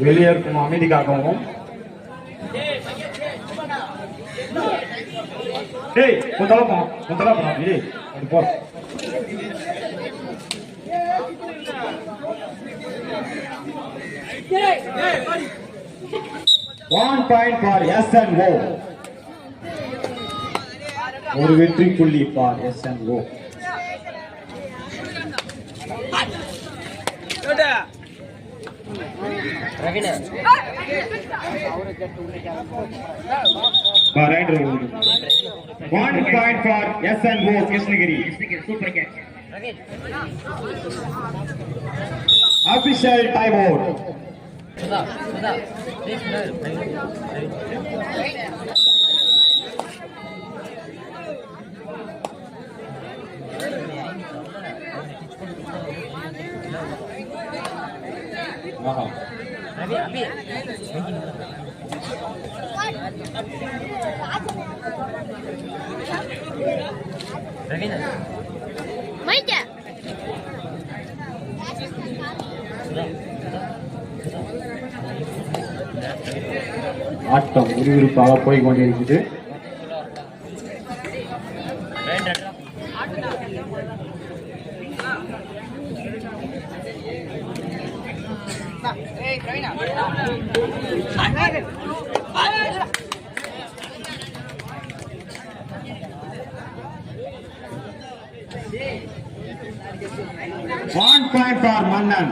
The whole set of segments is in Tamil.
வெளியே இருக்கும் அமைதிக்காகவும் டேய் முத்தலா போறோம் இது அது போ 1 point for S&O. ஒரு வெற்றி புள்ளி for S&O. Raveena right 1 point for S&O Krishnagiri. Super catch. Official time out. Sudha Ravi Abhi Raveena மைக்கா ஆட்டம் விறுவிறுப்பாக போய் கொண்டிருக்கிறது. One point for Mannan.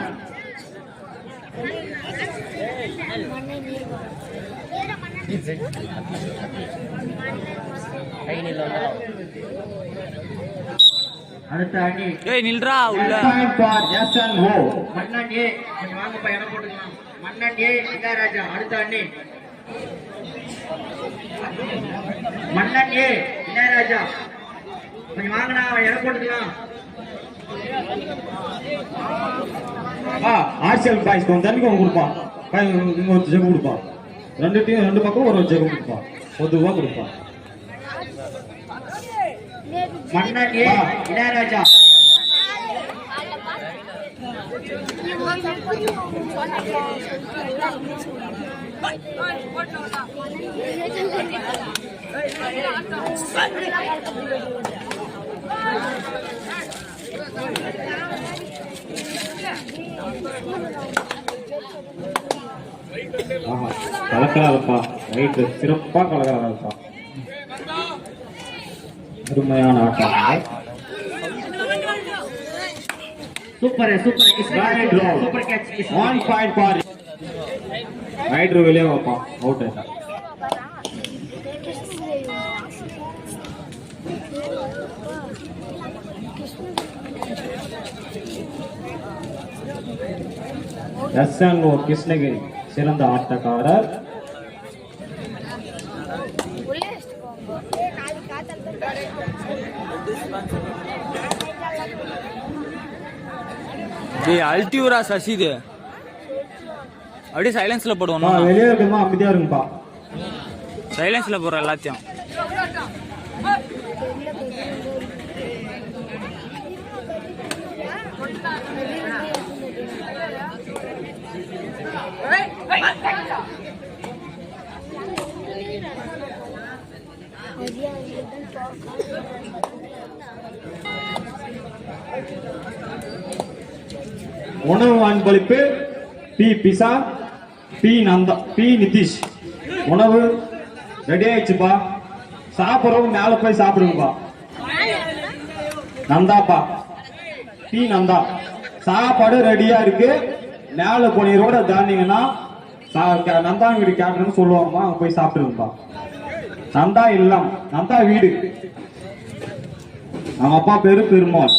அடுத்த அணி ஏய் நில்றா உள்ள Point for S&O. மன்னன் ஏ கொஞ்சம் வாங்கப்பா இடம் போட்டுக்கலாம். மன்னன் ஏ இளையராஜா. அடுத்த அணி மன்னன் ஏ இளையராஜா கொஞ்சம் வாங்கினா இடம் போட்டுக்கலாம். ஆர்சிஎல் பாய்ஸ் கொஞ்சம் தண்ணி கொஞ்சம் கொடுப்பான். இங்க ஒரு ஜெகு கொடுப்பான். ரெண்டு பக்கம் ஒரு ஜெகு கொடுப்பான். பொதுவா கொடுப்பான். மன்னன் ஏ இளையராஜா கலக்கிறாருப்பா. ரைட்டு சிறப்பா கலக்கிறாருப்பா. அருமையான ஆட்டம். Super super catch. 1 point for raider வெளியே வைப்பா. அவுட் ஆயிட்டா. S&O கிருஷ்ணகிரி சிறந்த ஆட்டக்காரர். அல்டியூரா சசிது அப்படியே சைலன்ஸ்ல போடுவோம். வெளியே இருக்கமா அமைதியா இருக்குப்பா. சைலன்ஸ்ல போடுற எல்லாத்தையும். உணவு அன்பளிப்பு பி பிசா, பி நந்தா, பி நிதிஷ். உணவு ரெடி ஆயிடுச்சுப்பா. சாப்பிட்றவங்க மேல போய் சாப்பிடுங்கப்பா. நந்தாப்பா, பி நந்தா சாப்பாடு ரெடியா இருக்கு. மேல போனீரோட தாண்டிங்கன்னா நந்தா வீடு கேட்டர்னு சொல்லுவாங்கம்மா. அங்க போய் சாப்பிடுங்கப்பா. நந்தா இல்லம், நந்தா வீடு. அவங்க அப்பா பேரு பெருமாள்.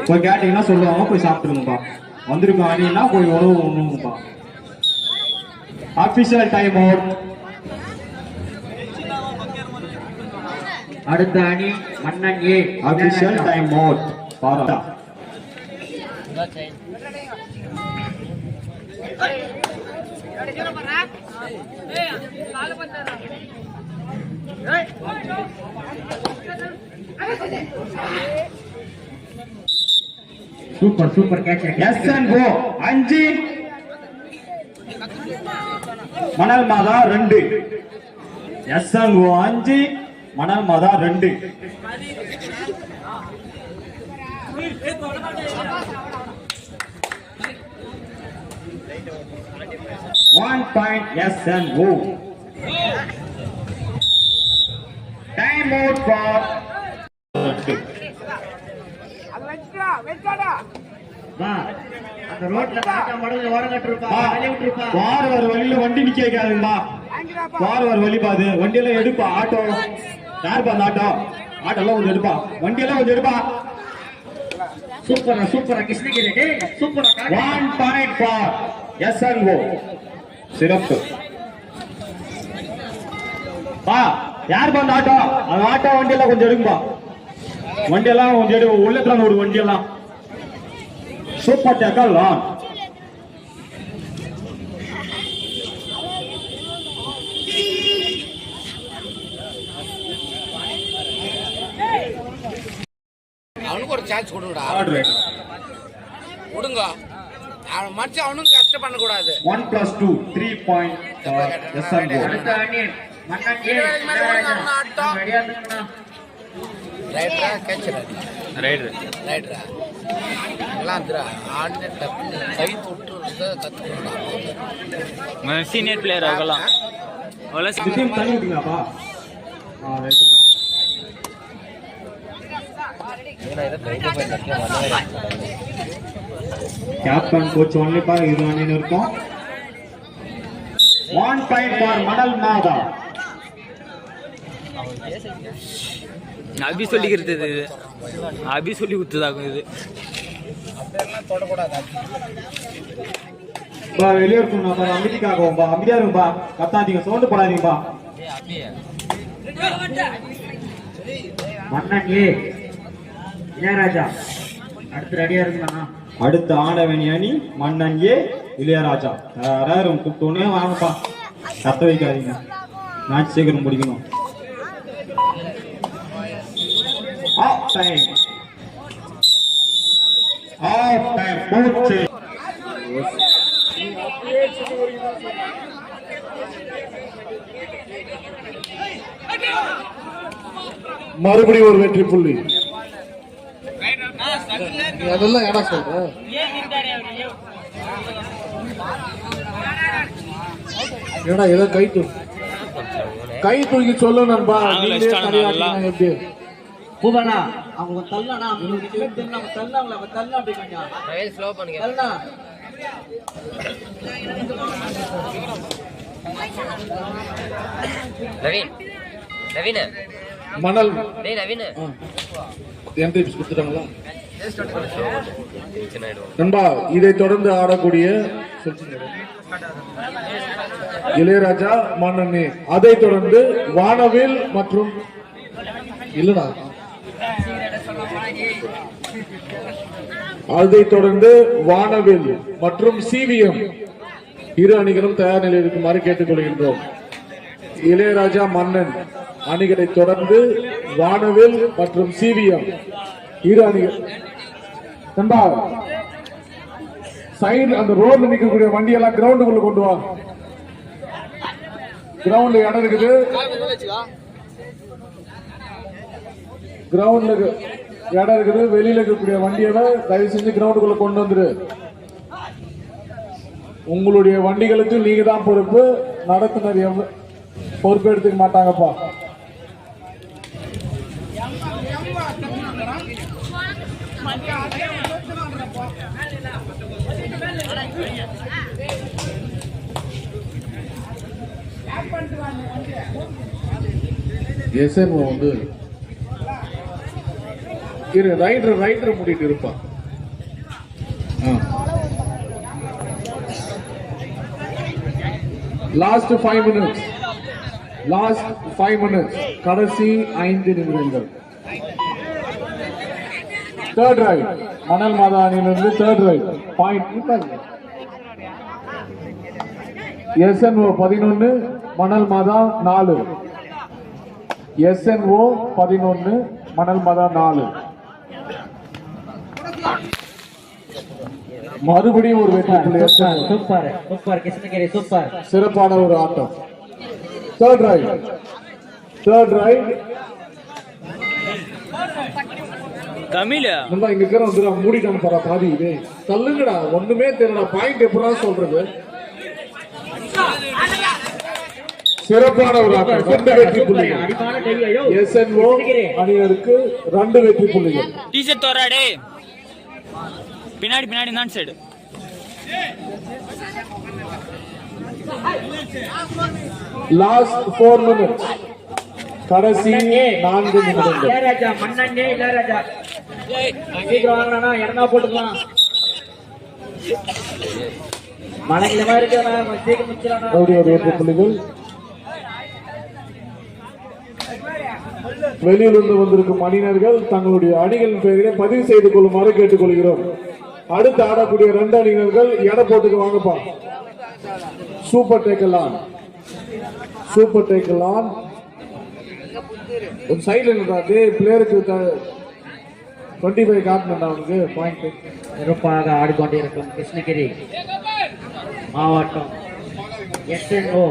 போய் கேட்டீங்கன்னா சொல்லுவாங்க. போய் சாப்பிட்டுருங்கப்பா. வந்திருக்கோம் அணின்னா போய் உணவு உண்ணுங்கப்பா. Official time out. அடுத்த அணி மன்னன் ஏ அபிஷியல் டைம் அவுட் பாரா சூப்பர் சூப்பர் கேட்ச் SNO 5 மணல் மாதா 2 SNO 5 மணல் மாதா 2 1 point SNO time out for 2 வா அந்த ரோட்ல காட்டா மடல ஓரம் கட்டிருப்பா வெளிய விட்டுருப்பா வார வழியில வண்டி நிக்க வைக்காதுமா வார வழி பாது வண்டி எல்லாம் எடுப்பா ஆட்டோ யாருப்பா அந்த ஆட்டோ ஆட்டோ எல்லாம் கொஞ்சம் எடுப்பா வண்டி எல்லாம் கொஞ்சம் எடுப்பா சூப்பரா சூப்பரா கிருஷ்ணகிரி டேய் சூப்பரா 1 point for SNO சிறப்பு பா யாருப்பா அந்த ஆட்டோ அந்த ஆட்டோ வண்டி எல்லாம் கொஞ்சம் எடுக்கும்பா வண்டி எல்லாம் கொஞ்சம் எடு உள்ளத்துல ஒரு வண்டி எல்லாம் சூப்பர் டேக்கல் ஆன் அவனுக்கு ஒரு சான்ஸ் கொடுங்கடா ஆர்டர் கொடுங்க அவன் மனுஷன் அவனும் கஷ்டம் பண்ணக்கூடாது 1+2 3 point SNO அடுத்த அணி மன்னன் ஏ ரெடியா இருக்கணும்னா ரைட்ரா கேட்சரா ரைடு ரைட்ரா எல்லாம் திரா ஆடின டப்பு கை தொட்டு கற்றுக்கணும் சீனியர் பிளேயர் ஆகலாம் அவ்வளோ டீம் தள்ளி விட்டீங்களாப்பா ரைட் கேப்டன் கோச் ஒன்லி பா இது அணின்னு இருக்கும் 1 point for மணல் மாதா அபி சொல்லிக்கிறது இது அபி சொல்லி கொடுத்ததாகும் இது தொடக்கூடாது பா வெளியே இருக்கணும் அமைதிக்காகவும் பா அமைதியா இருக்கும்பா கத்தாதீங்க சவுண்டு போடாதீங்கப்பா மன்னன் ஏ இளையராஜா அடுத்து ரெடியா இருக்கணும்னா அடுத்த ஆடவணி அணி மன்னன் ஏ இளையராஜா யாரும் கூப்பிட்டோன்னே வாங்கப்பா கத்த வைக்காதீங்க மேட்ச் சீக்கிரம் முடிக்கணும் ஆஃப் டைம் போச்சு மறுபடியும் ஒரு வெற்றி புள்ளி நீ அதெல்லாம் ஏடா சொல்ற ஏடா ஏதோ கை தூக்கி சொல்லு நண்பா நீங்களே தலையாட்டினா எப்படி பூவனா அவங்க தள்ளனா அவங்க தள்ளவங்கள அவங்க தள்ள அப்படி கொஞ்சம் ஸ்லோ பண்ணுங்க தள்ளனா நவீன் நவீன் மணல் டேய் நவீன் என்ட்ரி கொடுத்துட்டாங்களா நண்பா இதை தொடர்ந்து ஆடக்கூடிய இளையராஜா மன்னனே அதை தொடர்ந்து வானவில் மற்றும் இல்லடா அதை தொடர்ந்து வானவில் மற்றும் சிவிஎம் இரு அணிகளும் தயார் நிலையில் இருக்குமாறு கேட்டுக்கொள்கின்றோம். இளையராஜா மன்னன் அணிகளை தொடர்ந்து வானவில் மற்றும் சிவிஎம் இரு அணிகள் நண்பா சைடு அந்த ரோட்ல நிற்கக்கூடிய வண்டியெல்லாம் கிரவுண்டுக்குள்ள கொண்டு வா. கிரவுண்ட்ல இடம் இருக்குது. கிரவுண்ட்ல இடம் இருக்குது. வெளியில இருக்கக்கூடிய வண்டியை தயவு செஞ்சு கிரவுண்டுக்குள்ள கொண்டு வந்துரு. உங்களுடைய வண்டிகளுக்கு நீங்க தான் பொறுப்பு. நடத்துனர் பொறுப்பு எடுத்துக்க மாட்டாங்கப்பா. எஸ்என்ஓ வந்து இரு ரைடர் மூடிட்டு இருப்பான். லாஸ்ட் 5 minutes லாஸ்ட் 5 மினிட்ஸ், கடைசி 5 நிமிடங்கள். தேர்ட் ரைட், மணல் மாதா அணியிலிருந்து தேர்ட் ரைட் பாயிண்ட். SNO 11, மணல் மாதா 4. SNO 11, மணல் மாதா 4. மறுபடியும் ஒரு வெற்றி புள்ளி. Super super Krishnagiri super. சிறப்பான ஒரு ஆட்டம். தேர்ட் ரைட் தமிழ் நல்லா இங்க இருக்கிற வந்து மூடிட்டான பாரா பாதி. இது தள்ளுங்கடா, ஒண்ணுமே தெரியல. பாயிண்ட் எப்படா சொல்றது? சிறப்பான ஒரு ஆட்டம். 2 வெற்றி புள்ளிகள். SNO அணியருக்கு 2 வெற்றி புள்ளிகள். டீஷர்ட் தோறாடே பின்னாடி பின்னாடி தான் சைடு. லாஸ்ட் 4 மினிட்ஸ், கடைசி 4 நிமிடங்கள். இளையராஜா மன்னனே இளையராஜா சீக்கிரம் வாங்கண்ணா, இறங்கா போட்டுக்கலாம். மழைக்கிற மாதிரி இருக்கு, சீக்கிரம் முடிச்சிடலாம். மறுபடியும் ஒரு வெற்றி புள்ளிகள். வெளியிலிருந்து வந்திருக்கும் அணியினர்கள் தங்களுடைய அணிகளின் பெயரை பதிவு செய்து கொள்ளுமாறு கேட்டுக்கொள்கிறோம். அடுத்து ஆடக்கூடிய 2 அணியினர்கள் எடை போட்டுக்கு வாங்கப்பா. சூப்பர் டேக்கலான், சூப்பர் டேக்கலான். ஒரு சைடுல இருந்தா பிளேயருக்கு 25 காட்டணும்டா அவனுக்கு பாயிண்ட். சிறப்பாக ஆடிக்கொண்டிருக்கும் கிருஷ்ணகிரி மாவட்டம் SNO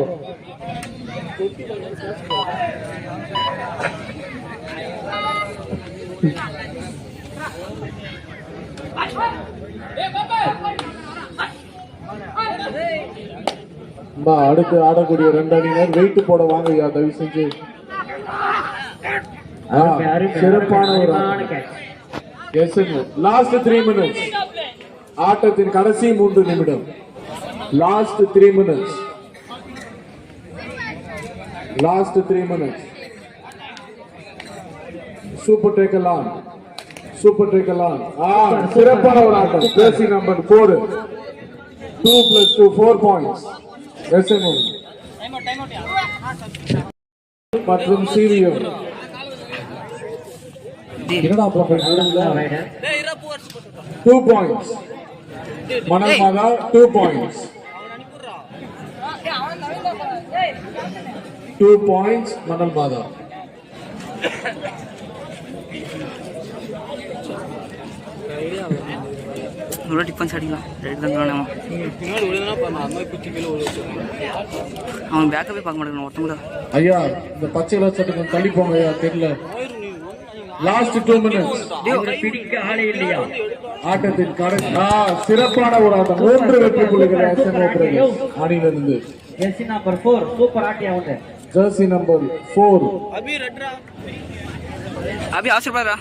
அடுத்து ஆடக்கூடிய 2 அணியினர் வெயிட் போட வாங்க ஐயா, தயவு செஞ்சு. சிறப்பான ஒரு லாஸ்ட் 3 மினிட்ஸ், ஆட்டத்தின் கடைசி 3 நிமிடம். Last 3 minutes, last 3 minutes. Super டேக்கலான், சூப்பர் டேக்கலான். சிறப்பான ஒரு ஆட்டம். Jersey number 4, 2 + 2 4 points. SNO மற்றும் சீரியோ. என்னடா ப்ரொஃபைல் 2 பாயிண்ட்ஸ். மணல் மாதா 2 பாயிண்ட்ஸ். 2 பாயிண்ட்ஸ் மணல் மாதா. டிஃபன்ஸ் அடிக்கலாம். அவன் பேக்கவே பார்க்க மாட்டேங்கிறான் ஒருத்தன் கூட. ஐயா இந்த பச்சை கலர் சட்டை கொஞ்சம் தள்ளி போங்க ஐயா, தெரியல. லாஸ்ட் 2 மினிட்ஸ், ஆட்டத்தின் கடைசி. சிறப்பான ஒரு ஆட்டம். 3 வெற்றி புள்ளிகள் அணியிலிருந்து. ஜெர்சி நம்பர் 4 சூப்பர் ஆட்டியா உண்டு. ஜெர்சி நம்பர் 4 அபி அவசரப்படாதா.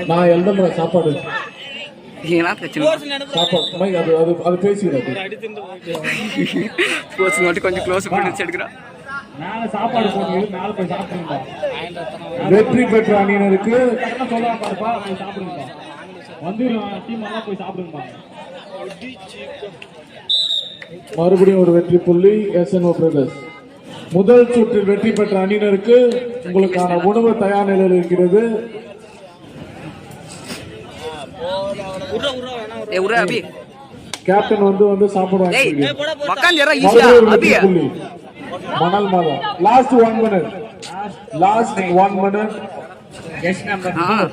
நான் எழுதுற சாப்பாடு ஏன்னா பிரச்சனை சாப்பாடு அது அது அது பேசிடுறது. ஸ்போர்ட்ஸ் நோட்டு கொஞ்சம் க்ளோஸ் பண்ணி எடுக்கிறான். மேல சாப்பாடு போட்டு மேல போய் சாப்பிடுங்க. வெற்றி பெற்ற அணியினருக்கு சொல்லலாம் பாருப்பா, போய் சாப்பிடுங்க. வந்துடும் டீம் எல்லாம் போய் சாப்பிடுங்க. மறுபடியும் ஒரு வெற்றி புள்ளி SNO பிரதர்ஸ். முதல் சுற்றில் வெற்றி பெற்ற அணியினருக்கு உங்களுக்கான உணவு தயார் நிலையில் இருக்கிறது. கேப்டன் வந்து சாப்பிடுவாங்க. மணல் மாதா last 1 minute, last 1 minute. Jersey number 4